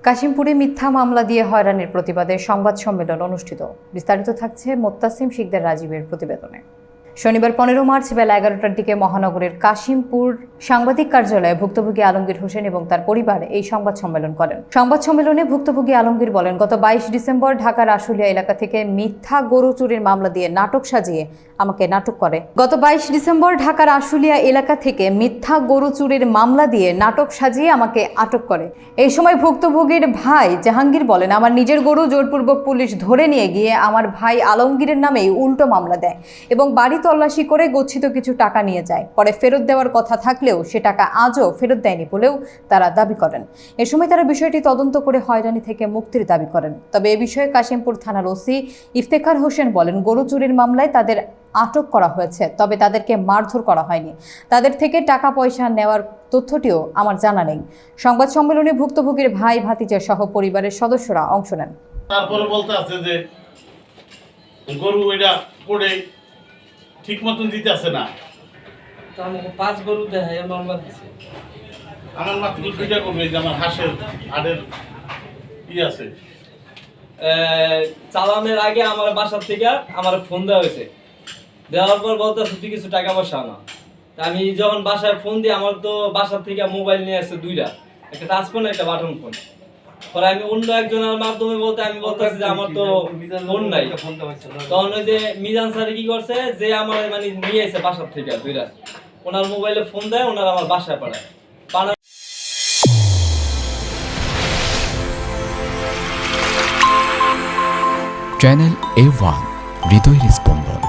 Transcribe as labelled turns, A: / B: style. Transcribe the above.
A: কাশিমপুরে মিথ্যা মামলা দিয়ে হয়রানির প্রতিবাদে সংবাদ সম্মেলন অনুষ্ঠিত। বিস্তারিত থাকছে মোত্তাসিম শিকদার রাজীবের প্রতিবেদনে। শনিবার 15 মার্চ বেলা 11টার দিকে মহানগরের কাশিমপুর সাংবাদিক কার্যালয়ে ভুক্তভোগী আলমগীর হোসেন এবং তার পরিবার এই সংবাদ সম্মেলন করেন। সংবাদ সম্মেলনে ভুক্তভোগী আলমগীর বলেন, গত 22 ডিসেম্বর ঢাকার আশুলিয়া এলাকা থেকে মিথ্যা গরু চুরির মামলা দিয়ে নাটক সাজিয়ে আমাকে আটক করে। গত 22 ডিসেম্বর ঢাকার আশুলিয়া এলাকা থেকে মিথ্যা গরু চুরির মামলা দিয়ে নাটক সাজিয়ে আমাকে আটক করে। এই সময় ভুক্তভোগীর ভাই জাহাঙ্গীর বলেন, আমার নিজের গরু জোরপূর্বক পুলিশ ধরে নিয়ে গিয়ে আমার ভাই আলমগীরের নামেই উল্টো মামলা দেয় এবং বাড়ি তল্লাশি করে গচ্ছিত কিছু টাকা নিয়ে যায়। পরে ফেরত দেওয়ার কথা থাকলেও সে টাকা আজও ফেরত দেয়নি বলেও তারা দাবি করেন। এ সময় তারা বিষয়টি তদন্ত করে হয়রানি থেকে মুক্তির দাবি করেন। তবে এ বিষয়ে কাশিমপুর থানার ওসি ইফতেখার হোসেন বলেন, গরু চুরির মামলায় তাদের আটক করা হয়েছে, তবে তাদেরকে মারধর করা হয়নি। তাদের থেকে টাকা পয়সা নেওয়ার তথ্যটিও আমার জানা নেই। সংবাদ সম্মেলনে ভুক্তভোগীর ভাই ভাতিজা সহ পরিবারের সদস্যরা অংশ নেন।
B: তারপরে বলতে আছে যে গরু এটা করে ঠিক মতন দিতে আছে না।
C: তো আমাকে 5 গরু দেয় মামলা দিছে।
B: আমার মাত্র 2টা করবে, যে আমার হাঁসের আড়ের আছে।
C: চালানের আগে আমার বাসার থেকে আমার ফোন দেওয়া হয়েছে। দেওয়ার পর বলতে তুই কিছু টাকা পয়সা না। আমি যখন বাসায় ফোন দিই, আমার তো বাসার থেকে মোবাইল নিয়ে আসছে 2টা, একটা টাচ ফোন একটা বাটন ফোন। পরে আমি অন্য একজনের মাধ্যমে আমি বলতেছি যে আমার তো ফোন নাই। তখন ওই যে মিজান স্যার কি করছে, যে আমার মানে নিয়ে এসে বাসার থেকে 2টা, ওনার মোবাইলে ফোন দেয়, ওনার আমার বাসায় পাঠায়।
D: চ্যানেল A1 হৃদয়ের স্পন্দন।